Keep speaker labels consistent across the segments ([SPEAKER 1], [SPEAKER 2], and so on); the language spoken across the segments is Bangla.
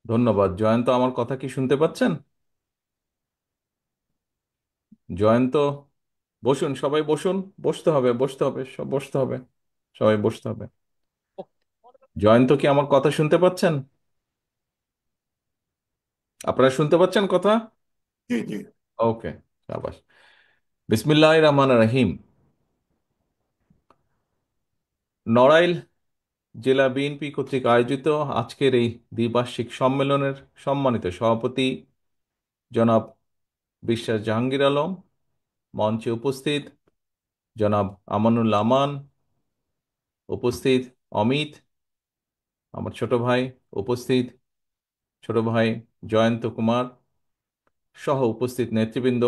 [SPEAKER 1] ধন্যবাদ। জয়ন্ত, আমার কথা কি শুনতে পাচ্ছেন? জয়ন্ত, বসুন, সবাই বসুন। বসতে হবে, বসতে হবে, সব বসতে হবে। সবাই বসতে হবে। জয়ন্ত, কি আমার কথা শুনতে পাচ্ছেন? আপনারা শুনতে পাচ্ছেন কথা?
[SPEAKER 2] জি জি।
[SPEAKER 1] ওকে। সাবাস। বিসমিল্লাহির রহমানির রহিম। নড়াইল জেলা বিএনপি কর্তৃক আয়োজিত আজকের এই দ্বিবার্ষিক সম্মেলনের সম্মানিত সভাপতি জনাব বিশ্বাস জাহাঙ্গীর আলম, মঞ্চে উপস্থিত জনাব আমানুল আমান, উপস্থিত অমিত, আমার ছোট ভাই, উপস্থিত ছোট ভাই জয়ন্ত কুমার, সহ উপস্থিত নেতৃবৃন্দ,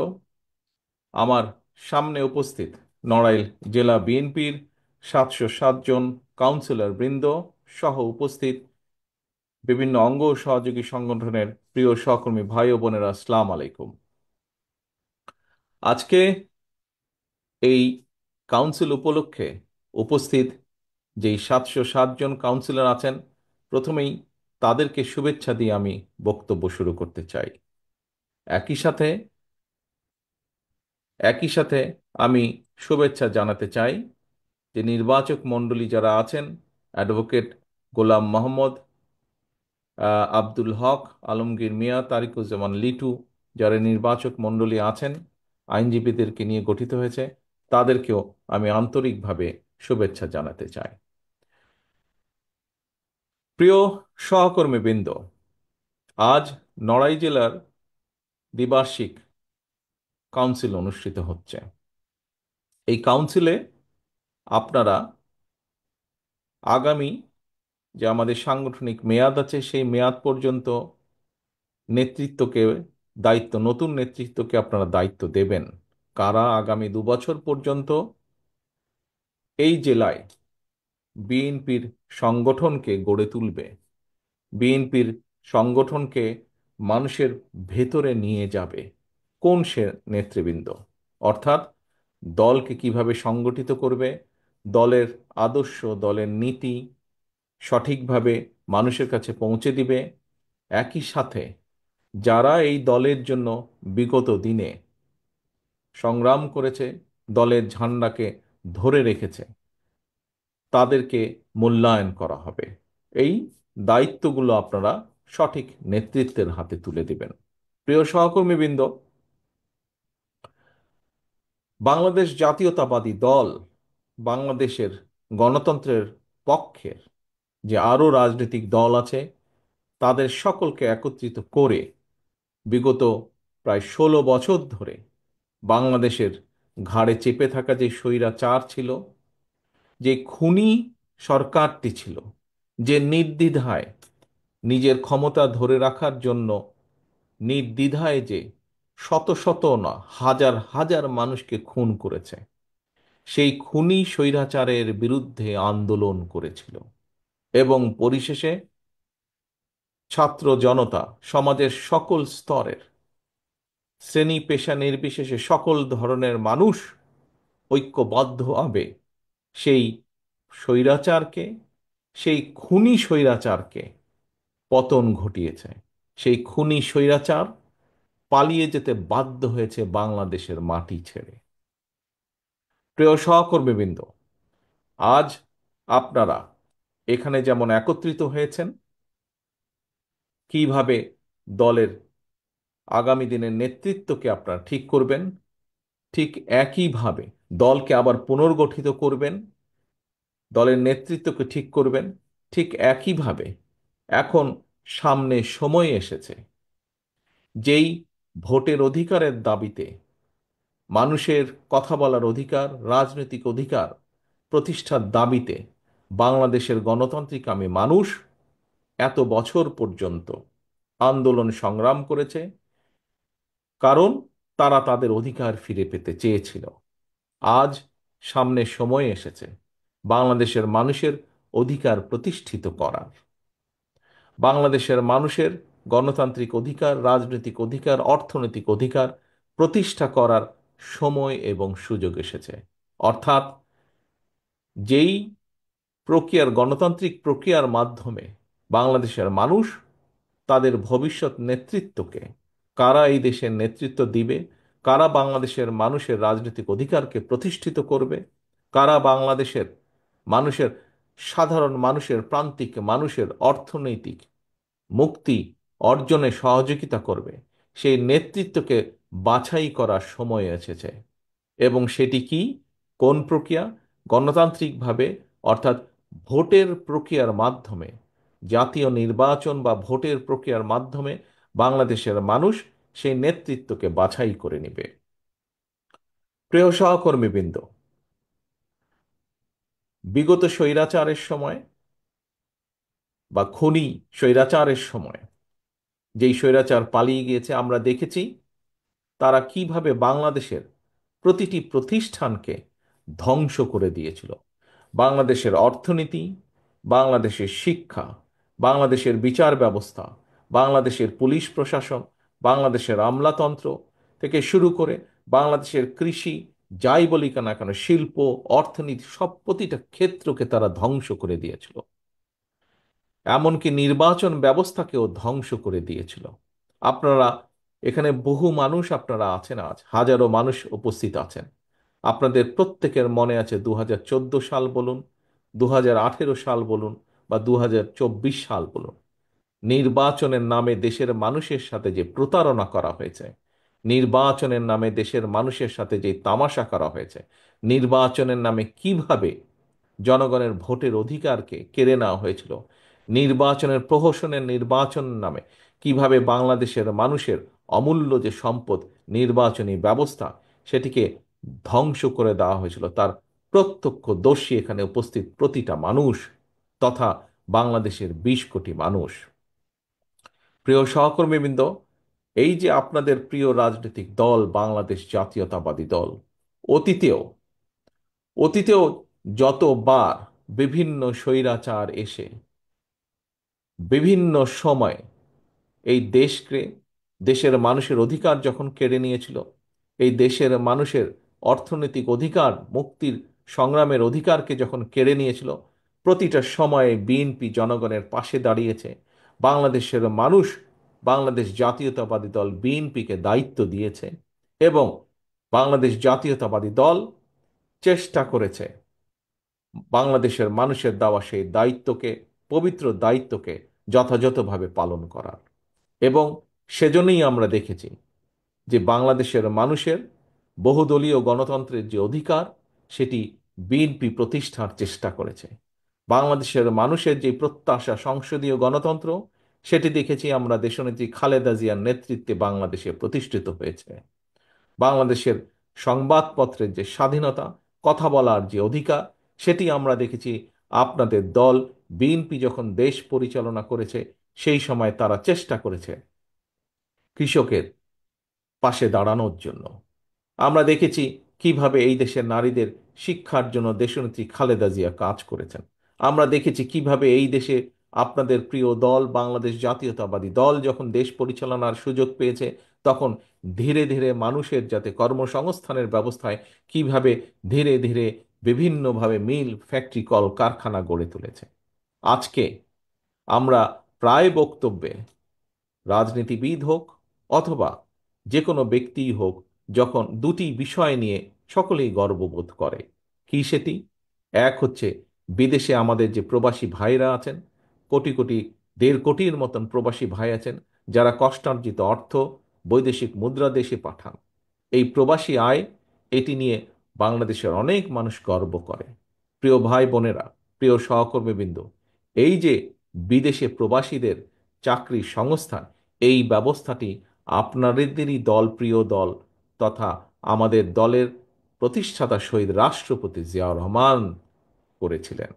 [SPEAKER 1] আমার সামনে উপস্থিত নড়াইল জেলা বিএনপির 707 জন কাউন্সিলর বৃন্দ, সহ উপস্থিত বিভিন্ন অঙ্গ ও সহযোগী সংগঠনের প্রিয় সহকর্মী ভাই ও বোনেরা, আসসালামু আলাইকুম। আজকে এই কাউন্সিল উপলক্ষে উপস্থিত যেই 707 জন কাউন্সিলর আছেন, প্রথমেই তাদেরকে শুভেচ্ছা দিয়ে আমি বক্তব্য শুরু করতে চাই। একই সাথে একই সাথে আমি শুভেচ্ছা জানাতে চাই যে নির্বাচক মণ্ডলী যারা আছেন, অ্যাডভোকেট গোলাম মোহাম্মদ, আব্দুল হক, আলমগীর মিয়া, তারিকুজ্জামান লিটু, যারা নির্বাচক মণ্ডলী আছেন, আইনজীবীদেরকে নিয়ে গঠিত হয়েছে, তাদেরকেও আমি আন্তরিকভাবে শুভেচ্ছা জানাতে চাই। প্রিয় সহকর্মীবৃন্দ, আজ নড়াই জেলার দ্বিবার্ষিক কাউন্সিল অনুষ্ঠিত হচ্ছে। এই কাউন্সিলে আপনারা আগামী যে আমাদের সাংগঠনিক মেয়াদ আছে, সেই মেয়াদ পর্যন্ত নেতৃত্বকে নতুন নেতৃত্বকে আপনারা দায়িত্ব দেবেন। কারা আগামী 2 বছর পর্যন্ত এই জেলায় বিএনপির সংগঠনকে গড়ে তুলবে, বিএনপির সংগঠনকে মানুষের ভেতরে নিয়ে যাবে, কোন সে নেতৃবৃন্দ? অর্থাৎ দলকে কিভাবে সংগঠিত করবে, দলের আদর্শ, দলের নীতি সঠিকভাবে মানুষের কাছে পৌঁছে দিবে। একই সাথে যারা এই দলের জন্য বিগত দিনে সংগ্রাম করেছে, দলের ঝান্ডাকে ধরে রেখেছে, তাদেরকে মূল্যায়ন করা হবে। এই দায়িত্বগুলো আপনারা সঠিক নেতৃত্বের হাতে তুলে দিবেন। প্রিয় সহকর্মীবৃন্দ, বাংলাদেশ জাতীয়তাবাদী দল বাংলাদেশের গণতন্ত্রের পক্ষের যে আরও রাজনৈতিক দল আছে, তাদের সকলকে একত্রিত করে বিগত প্রায় 16 বছর ধরে বাংলাদেশের ঘাড়ে চেপে থাকা যে স্বৈরাচার ছিল, যে খুনি সরকারটি ছিল, যে নির্দ্বিধায় নিজের ক্ষমতা ধরে রাখার জন্য নির্দ্বিধায় যে শত শত না হাজার হাজার মানুষকে খুন করেছে, সেই খুনি স্বৈরাচারের বিরুদ্ধে আন্দোলন করেছিল এবং পরিশেষে ছাত্র জনতা, সমাজের সকল স্তরের, শ্রেণী পেশা নির্বিশেষে সকল ধরনের মানুষ ঐক্যবদ্ধভাবে সেই স্বৈরাচারকে, সেই খুনি স্বৈরাচারকে পতন ঘটিয়েছে। সেই খুনি স্বৈরাচার পালিয়ে যেতে বাধ্য হয়েছে বাংলাদেশের মাটি ছেড়ে। প্রিয় সহকর্মীবৃন্দ, আজ আপনারা এখানে যেমন একত্রিত হয়েছেন, কিভাবে দলের আগামী দিনের নেতৃত্বকে আপনারা ঠিক করবেন, ঠিক একইভাবে দলকে আবার পুনর্গঠিত করবেন, দলের নেতৃত্বকে ঠিক করবেন, ঠিক একইভাবে এখন সামনে সময় এসেছে যেই ভোটের অধিকারের দাবিতে, মানুষের কথা বলার অধিকার, রাজনৈতিক অধিকার প্রতিষ্ঠার দাবিতে বাংলাদেশের গণতান্ত্রিক আমি মানুষ এত বছর পর্যন্ত আন্দোলন সংগ্রাম করেছে, কারণ তারা তাদের অধিকার ফিরে পেতে চেয়েছিল। আজ সামনে সময় এসেছে বাংলাদেশের মানুষের অধিকার প্রতিষ্ঠিত করার। বাংলাদেশের মানুষের গণতান্ত্রিক অধিকার, রাজনৈতিক অধিকার, অর্থনৈতিক অধিকার প্রতিষ্ঠা করার সময় এবং সুযোগ এসেছে। অর্থাৎ যেই গণতান্ত্রিক প্রক্রিয়ার মাধ্যমে বাংলাদেশের মানুষ তাদের ভবিষ্যৎ নেতৃত্বকে, কারা এই দেশের নেতৃত্ব দিবে, কারা বাংলাদেশের মানুষের রাজনৈতিক অধিকারকে প্রতিষ্ঠিত করবে, কারা বাংলাদেশের মানুষের, সাধারণ মানুষের, প্রান্তিক মানুষের অর্থনৈতিক মুক্তি অর্জনে সহযোগিতা করবে, সেই নেতৃত্বকে বাছাই করার সময় এসেছে। এবং সেটি কি, কোন প্রক্রিয়া? গণতান্ত্রিকভাবে, অর্থাৎ ভোটের প্রক্রিয়ার মাধ্যমে, জাতীয় নির্বাচন বা ভোটের প্রক্রিয়ার মাধ্যমে বাংলাদেশের মানুষ সেই নেতৃত্বকে বাছাই করে নেবে। প্রিয় সহকর্মীবৃন্দ, বিগত স্বৈরাচারের সময় বা খুনি স্বৈরাচারের সময়, যেই স্বৈরাচার পালিয়ে গিয়েছে, আমরা দেখেছি তারা কিভাবে বাংলাদেশের প্রতিটি প্রতিষ্ঠানকে ধ্বংস করে দিয়েছিল। বাংলাদেশের অর্থনীতি, বাংলাদেশের শিক্ষা, বাংলাদেশের বিচার ব্যবস্থা, বাংলাদেশের পুলিশ প্রশাসন, বাংলাদেশের আমলাতন্ত্র থেকে শুরু করে বাংলাদেশের কৃষি, যাই বলি না কেন, শিল্প, অর্থনীতি, সব প্রতিটা ক্ষেত্রকে তারা ধ্বংস করে দিয়েছিল। এমনকি নির্বাচন ব্যবস্থাকেও ধ্বংস করে দিয়েছিল। আপনারা এখানে বহু মানুষ আপনারা আছেন, আজ হাজারো মানুষ উপস্থিত আছেন। আপনাদের প্রত্যেকের মনে আছে 2014 সাল বলুন, 2018 সাল বলুন, বা 2024 সাল বলুন, নির্বাচনের নামে দেশের মানুষের সাথে যে প্রতারণা করা হয়েছে, নির্বাচনের নামে দেশের মানুষের সাথে যে তামাশা করা হয়েছে, নির্বাচনের নামে কিভাবে জনগণের ভোটের অধিকারকে কেড়ে নেওয়া হয়েছিল, নির্বাচনের প্রহসনের নির্বাচন নামে কিভাবে বাংলাদেশের মানুষের অমূল্য যে সম্পদ নির্বাচনী ব্যবস্থা, সেটিকে ধ্বংস করে দেওয়া হয়েছিল, তার প্রত্যক্ষ দোষী এখানে উপস্থিত প্রতিটা মানুষ, তথা বাংলাদেশের 20 কোটি মানুষ। প্রিয় সহকর্মীবৃন্দ, এই যে আপনাদের প্রিয় রাজনৈতিক দল বাংলাদেশ জাতীয়তাবাদী দল, অতীতেও অতীতেও যতবার বিভিন্ন স্বৈরাচার এসে বিভিন্ন সময় এই দেশকে, দেশের মানুষের অধিকার যখন কেড়ে নিয়েছিল, এই দেশের মানুষের অর্থনৈতিক অধিকার, মুক্তির সংগ্রামের অধিকারকে যখন কেড়ে নিয়েছিল, প্রতিটা সময়ে বিএনপি জনগণের পাশে দাঁড়িয়েছে। বাংলাদেশের মানুষ বাংলাদেশ জাতীয়তাবাদী দল বিএনপিকে দায়িত্ব দিয়েছে, এবং বাংলাদেশ জাতীয়তাবাদী দল চেষ্টা করেছে বাংলাদেশের মানুষের দেওয়া সেই দায়িত্বকে, পবিত্র দায়িত্বকে যথাযথভাবে পালন করার। এবং সেজন্যই আমরা দেখেছি যে বাংলাদেশের মানুষের বহুদলীয় গণতন্ত্রের যে অধিকার, সেটি বিএনপি প্রতিষ্ঠার চেষ্টা করেছে। বাংলাদেশের মানুষের যে প্রত্যাশা সংসদীয় গণতন্ত্র, সেটি দেখেছি আমরা দেশনেত্রী খালেদা জিয়ার নেতৃত্বে বাংলাদেশে প্রতিষ্ঠিত হয়েছে। বাংলাদেশের সংবাদপত্রের যে স্বাধীনতা, কথা বলার যে অধিকার, সেটি আমরা দেখেছি আপনাদের দল বিএনপি যখন দেশ পরিচালনা করেছে, সেই সময় তারা চেষ্টা করেছে কৃষকের পাশে দাঁড়ানোর জন্য। আমরা দেখেছি কিভাবে এই দেশের নারীদের শিক্ষার জন্য দেশনেত্রী খালেদা জিয়া কাজ করেছেন। আমরা দেখেছি কিভাবে এই দেশে আপনাদের প্রিয় দল বাংলাদেশ জাতীয়তাবাদী দল যখন দেশ পরিচালনার সুযোগ পেয়েছে, তখন ধীরে ধীরে মানুষের যাতে কর্মসংস্থানের ব্যবস্থায় কিভাবে ধীরে ধীরে বিভিন্নভাবে মিল, ফ্যাক্টরি, কল কারখানা গড়ে তুলেছে। আজকে আমরা প্রায় বক্তব্যে, রাজনীতিবিদ হোক অথবা যে কোনো ব্যক্তিই হোক, যখন দুটি বিষয় নিয়ে সকলেই গর্ববোধ করে। কি সেটি? এক হচ্ছে বিদেশে আমাদের যে প্রবাসী ভাইরা আছেন, কোটি কোটি, 1.5 কোটির মতন প্রবাসী ভাই আছেন, যারা কষ্টার্জিত অর্থ বৈদেশিক মুদ্রা দেশে পাঠান। এই প্রবাসী আয়, এটি নিয়ে বাংলাদেশের অনেক মানুষ গর্ব করে। প্রিয় ভাই বোনেরা, প্রিয় সহকর্মীবৃন্দ, এই যে বিদেশে প্রবাসীদের চাকরি সংস্থান, এই ব্যবস্থাটি আপনাদেরই দল, প্রিয় দল তথা আমাদের দলের প্রতিষ্ঠাতা শহীদ রাষ্ট্রপতি জিয়াউর রহমান করেছিলেন।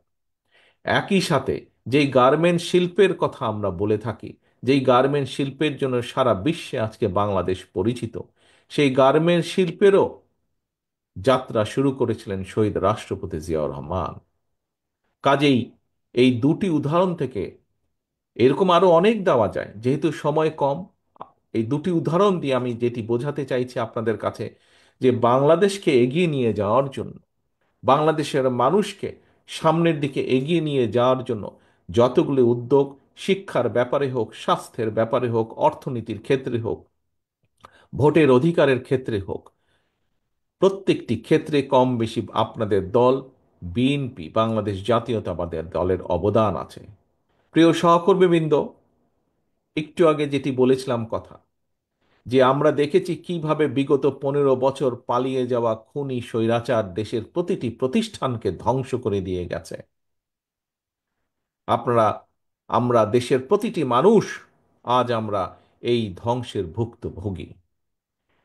[SPEAKER 1] একই সাথে যেই গার্মেন্ট শিল্পের কথা আমরা বলে থাকি, যেই গার্মেন্ট শিল্পের জন্য সারা বিশ্বে আজকে বাংলাদেশ পরিচিত, সেই গার্মেন্ট শিল্পেরও যাত্রা শুরু করেছিলেন শহীদ রাষ্ট্রপতি জিয়াউর রহমান। কাজেই এই দুটি উদাহরণ থেকে, এরকম আরো অনেক দেওয়া যায়, যেহেতু সময় কম, এই দুটি উদাহরণ দিয়ে আমি যেটি বোঝাতে চাইছি আপনাদের কাছে, যে বাংলাদেশকে এগিয়ে নিয়ে যাওয়ার জন্য, বাংলাদেশের মানুষকে সামনের দিকে এগিয়ে নিয়ে যাওয়ার জন্য যতগুলো উদ্যোগ, শিক্ষার ব্যাপারে হোক, স্বাস্থ্যের ব্যাপারে হোক, অর্থনীতির ক্ষেত্রে হোক, ভোটের অধিকারের ক্ষেত্রে হোক, প্রত্যেকটি ক্ষেত্রে কম বেশি আপনাদের দল বিএনপি, বাংলাদেশ জাতীয়তাবাদী দলের অবদান আছে। প্রিয় সহকর্মীবৃন্দ, একটু আগে যেটি বলেছিলাম কথা, যে আমরা দেখেছি কিভাবে বিগত 15 বছর পালিয়ে যাওয়া খুনি স্বৈরাচার দেশের প্রতিটি প্রতিষ্ঠানকে ধ্বংস করে দিয়ে গেছে। আপনারা, আমরা দেশের প্রতিটি মানুষ আজ আমরা এই ধ্বংসের ভুক্তভোগী।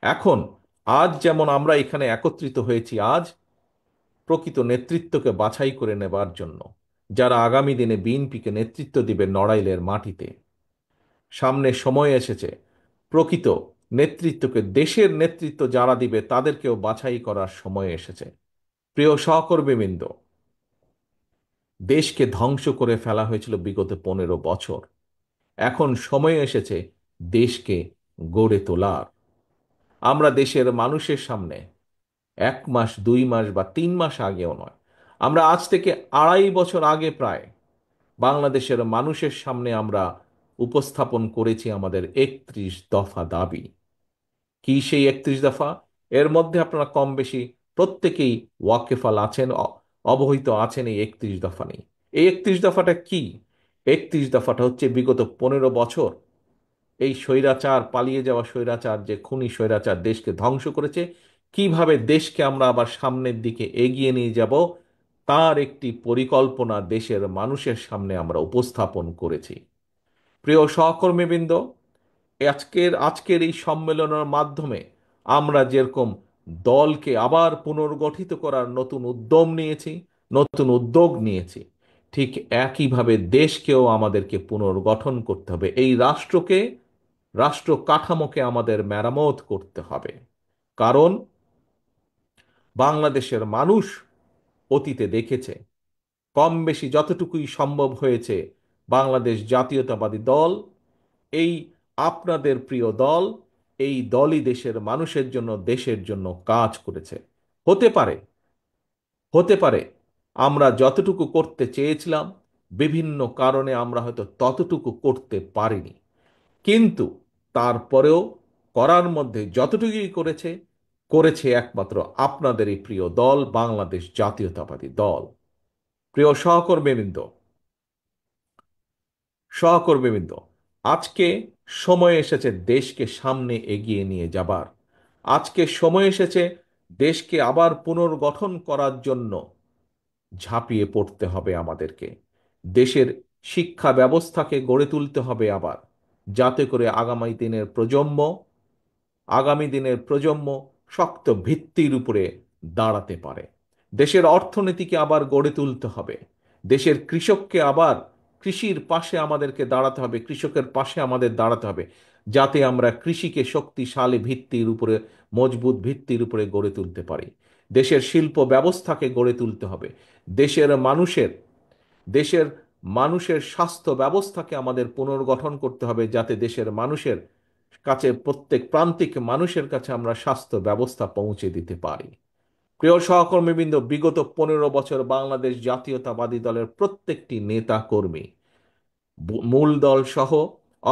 [SPEAKER 1] এখন আজ যেমন আমরা এখানে একত্রিত হয়েছি আজ প্রকৃত নেতৃত্বকে বাছাই করে নেবার জন্য, যারা আগামী দিনে বিএনপিকে নেতৃত্ব দিবে নড়াইলের মাটিতে। সামনে সময় এসেছে প্রকৃত নেতৃত্বকে, দেশের নেতৃত্ব যারা দিবে তাদেরকেও বাছাই করার সময় এসেছে। প্রিয় সহকর্মীবৃন্দ, দেশকে ধ্বংস করে ফেলা হয়েছিল বিগত 15 বছর। এখন সময় এসেছে দেশকে গড়ে তোলার। আমরা দেশের মানুষের সামনে 1 মাস, 2 মাস বা 3 মাস আগেও নয়, আমরা আজ থেকে 2.5 বছর আগে প্রায় বাংলাদেশের মানুষের সামনে আমরা উপস্থাপন করেছি আমাদের 31 দফা দাবি। কি সেই 31 দফা? এর মধ্যে আপনারা কম বেশি প্রত্যেকেই ওয়াকেফাল আছেন, অবহিত আছেন এই 31 দফা নিয়ে। এই 31 দফাটা কি? 31 দফাটা হচ্ছে বিগত 15 বছর এই স্বৈরাচার, পালিয়ে যাওয়া স্বৈরাচার, যে খুনি স্বৈরাচার দেশকে ধ্বংস করেছে, কিভাবে দেশকে আমরা আবার সামনের দিকে এগিয়ে নিয়ে যাব তার একটি পরিকল্পনা দেশের মানুষের সামনে আমরা উপস্থাপন করেছি। প্রিয় সহকর্মীবৃন্দ, আজকের আজকের এই সম্মেলনের মাধ্যমে আমরা যেরকম দলকে আবার পুনর্গঠিত করার নতুন উদ্যম নিয়েছি, নতুন উদ্যোগ নিয়েছি, ঠিক একইভাবে দেশকেও আমাদেরকে পুনর্গঠন করতে হবে। এই রাষ্ট্রকে, রাষ্ট্র কাঠামোকে আমাদের মেরামত করতে হবে। কারণ বাংলাদেশের মানুষ অতীতে দেখেছে, কম বেশি যতটুকুই সম্ভব হয়েছে, বাংলাদেশ জাতীয়তাবাদী দল, এই আপনাদের প্রিয় দল, এই দলই দেশের মানুষের জন্য, দেশের জন্য কাজ করেছে। হতে পারে, হতে পারে আমরা যতটুকু করতে চেয়েছিলাম বিভিন্ন কারণে আমরা হয়তো ততটুকু করতে পারিনি, কিন্তু তারপরেও করার মধ্যে যতটুকুই করেছে, করেছে একমাত্র আপনাদের এই প্রিয় দল, বাংলাদেশ জাতীয়তাবাদী দল। প্রিয় সহকর্মীবৃন্দ, সহকর্মীবৃন্দ, আজকে সময় এসেছে দেশকে সামনে এগিয়ে নিয়ে যাবার। আজকে সময় এসেছে দেশকে আবার পুনর্গঠন করার জন্য ঝাঁপিয়ে পড়তে হবে আমাদেরকে। দেশের শিক্ষা ব্যবস্থাকে গড়ে তুলতে হবে আবার, যাতে করে আগামী দিনের প্রজন্ম শক্ত ভিত্তির উপরে দাঁড়াতে পারে। দেশের অর্থনীতিকে আবার গড়ে তুলতে হবে। দেশের কৃষককে আবার, কৃষির পাশে আমাদেরকে দাঁড়াতে হবে, কৃষকের পাশে আমাদের দাঁড়াতে হবে, যাতে আমরা কৃষিকে শক্তিশালী ভিত্তির উপরে, মজবুত ভিত্তির উপরে গড়ে তুলতে পারি। দেশের শিল্প ব্যবস্থাকে গড়ে তুলতে হবে। দেশের মানুষের দেশের মানুষের স্বাস্থ্য ব্যবস্থাকে আমাদের পুনর্গঠন করতে হবে, যাতে দেশের মানুষের কাছে, প্রত্যেক প্রান্তিক মানুষের কাছে আমরা স্বাস্থ্য ব্যবস্থা পৌঁছে দিতে পারি। প্রিয় সহকর্মীবৃন্দ, বিগত 15 বছর বাংলাদেশ জাতীয়তাবাদী দলের প্রত্যেকটি নেতা কর্মী, মূল দল সহ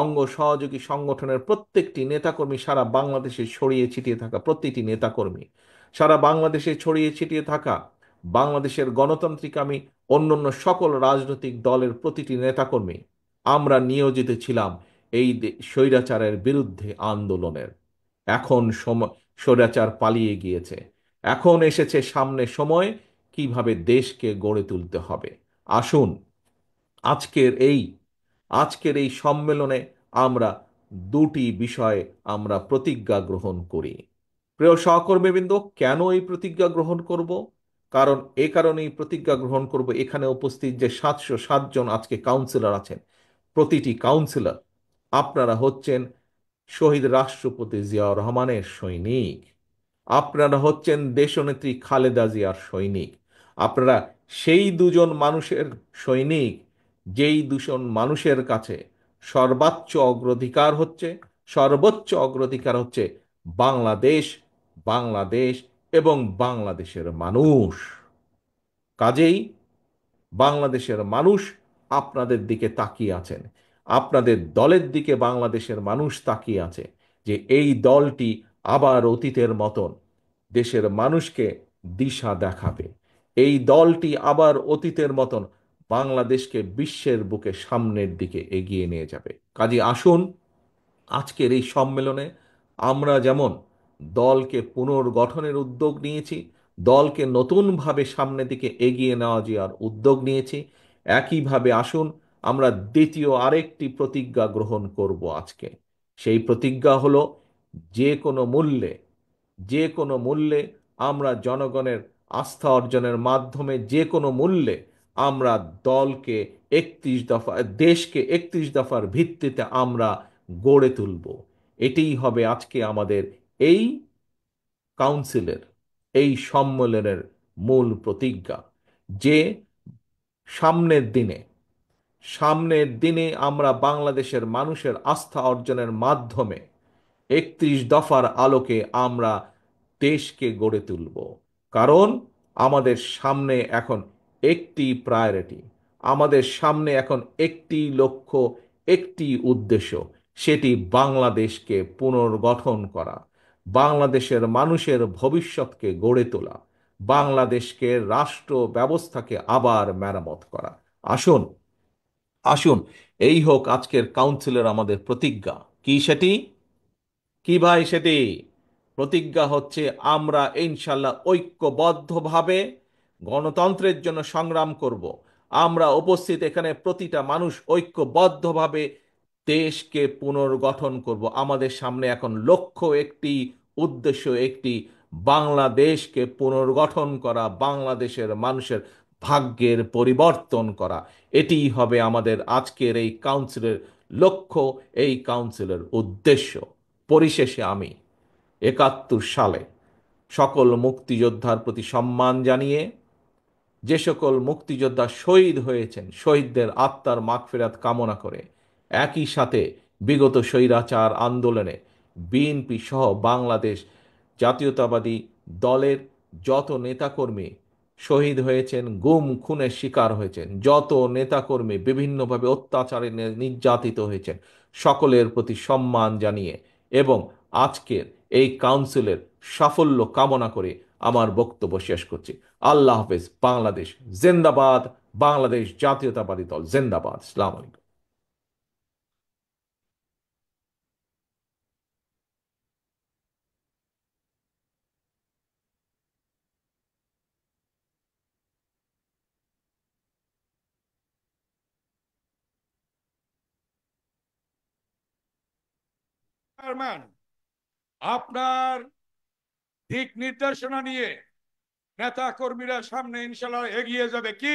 [SPEAKER 1] অঙ্গ সহযোগী সংগঠনের প্রত্যেকটি নেতাকর্মী, সারা বাংলাদেশে ছড়িয়ে ছিটিয়ে থাকা প্রতিটি নেতাকর্মী, সারা বাংলাদেশে ছড়িয়ে ছিটিয়ে থাকা বাংলাদেশের গণতান্ত্রিকামী অন্যান্য সকল রাজনৈতিক দলের প্রতিটি নেতাকর্মী, আমরা নিয়োজিত ছিলাম এই স্বৈরাচারের বিরুদ্ধে আন্দোলনের। এখন সময়, স্বৈরাচার পালিয়ে গিয়েছে, এখন এসেছে সামনে সময় কিভাবে দেশকে গড়ে তুলতে হবে। আসুন আজকের এই আজকের এই সম্মেলনে আমরা দুটি বিষয়ে আমরা প্রতিজ্ঞা গ্রহণ করি। প্রিয় সহকর্মীবৃন্দ, কেন এই প্রতিজ্ঞা গ্রহণ করব? কারণ এ কারণেই প্রতিজ্ঞা গ্রহণ করব, এখানে উপস্থিত যে 707 জন আজকে কাউন্সিলর আছেন, প্রতিটি কাউন্সিলর আপনারা হচ্ছেন শহীদ রাষ্ট্রপতি জিয়াউর রহমানের সৈনিক। আপনারা হচ্ছেন দেশনেত্রী খালেদা জিয়ার সৈনিক। আপনারা সেই দুজন মানুষের সৈনিক, যেই দুজন মানুষের কাছে সর্বোচ্চ অগ্রাধিকার হচ্ছে বাংলাদেশ, বাংলাদেশ এবং বাংলাদেশের মানুষ। কাজেই বাংলাদেশের মানুষ আপনাদের দিকে তাকিয়ে আছেন। আপনাদের দলের দিকে বাংলাদেশের মানুষ তাকিয়ে আছে যে এই দলটি আবার অতীতের মতন দেশের মানুষকে দিশা দেখাবে। এই দলটি আবার অতীতের মতন বাংলাদেশকে বিশ্বের বুকে সামনের দিকে এগিয়ে নিয়ে যাবে। কাজে আসুন আজকের এই সম্মেলনে আমরা যেমন দলকে পুনর্গঠনের উদ্যোগ নিয়েছি, দলকে নতুনভাবে সামনের দিকে এগিয়ে নেওয়া যাওয়ার উদ্যোগ নিয়েছি, একইভাবে আসুন আমরা দ্বিতীয় আরেকটি প্রতিজ্ঞা গ্রহণ করব আজকে। সেই প্রতিজ্ঞা হলো যে কোনো মূল্যে, যে কোনো মূল্যে আমরা জনগণের আস্থা অর্জনের মাধ্যমে যে কোনো মূল্যে আমরা দলকে 31 দফা, দেশকে 31 দফার ভিত্তিতে আমরা গড়ে তুলব। এটিই হবে আজকে আমাদের এই কাউন্সিলের, এই সম্মেলনের মূল প্রতিজ্ঞা, যে সামনের দিনে, সামনের দিনে আমরা বাংলাদেশের মানুষের আস্থা অর্জনের মাধ্যমে 31 দফার আলোকে আমরা দেশকে গড়ে তুলব। কারণ আমাদের সামনে এখন একটি প্রায়োরিটি, আমাদের সামনে এখন একটি লক্ষ্য, একটি উদ্দেশ্য, সেটি বাংলাদেশকে পুনর্গঠন করা, বাংলাদেশের মানুষের ভবিষ্যৎকে গড়ে তোলা, বাংলাদেশকে রাষ্ট্র ব্যবস্থাকে আবার মেরামত করা। আসুন, আসুন, এই হোক আজকের কাউন্সিলের আমাদের প্রতিজ্ঞা। কি সেটি? কি ভাই সেটি? প্রতিজ্ঞা হচ্ছে আমরা ইনশাল্লাহ ঐক্যবদ্ধভাবে গণতন্ত্রের জন্য সংগ্রাম করব। আমরা উপস্থিত এখানে প্রতিটা মানুষ ঐক্যবদ্ধভাবে দেশকে পুনর্গঠন করব। আমাদের সামনে এখন লক্ষ্য একটি, উদ্দেশ্য একটি, বাংলাদেশকে পুনর্গঠন করা, বাংলাদেশের মানুষের ভাগ্যের পরিবর্তন করা। এটিই হবে আমাদের আজকের এই কাউন্সিলের লক্ষ্য, এই কাউন্সিলের উদ্দেশ্য। পরিশেষে আমি 71 সালে সকল মুক্তিযোদ্ধার প্রতি সম্মান জানিয়ে, যে সকল মুক্তিযোদ্ধা শহীদ হয়েছেন শহীদদের আত্মার মাগফিরাত কামনা করে, একই সাথে বিগত স্বৈরাচার আন্দোলনে বিএনপি সহ বাংলাদেশ জাতীয়তাবাদী দলের যত নেতাকর্মী শহীদ হয়েছেন, গুম খুনের শিকার হয়েছেন, যত নেতাকর্মী বিভিন্নভাবে অত্যাচারে নির্যাতিত হয়েছেন, সকলের প্রতি সম্মান জানিয়ে এবং আজকের এই কাউন্সিলের সাফল্য কামনা করে আমার বক্তব্য শেষ করছি। আল্লাহ হাফেজ। বাংলাদেশ জিন্দাবাদ। বাংলাদেশ জাতীয়তাবাদী দল জিন্দাবাদ। আসসালামু আলাইকুম।
[SPEAKER 2] চেয়ারম্যান, আপনার দিক নির্দেশনা নিয়ে নেতা কর্মীরা সামনে ইনশাল্লাহ এগিয়ে যাবে। কি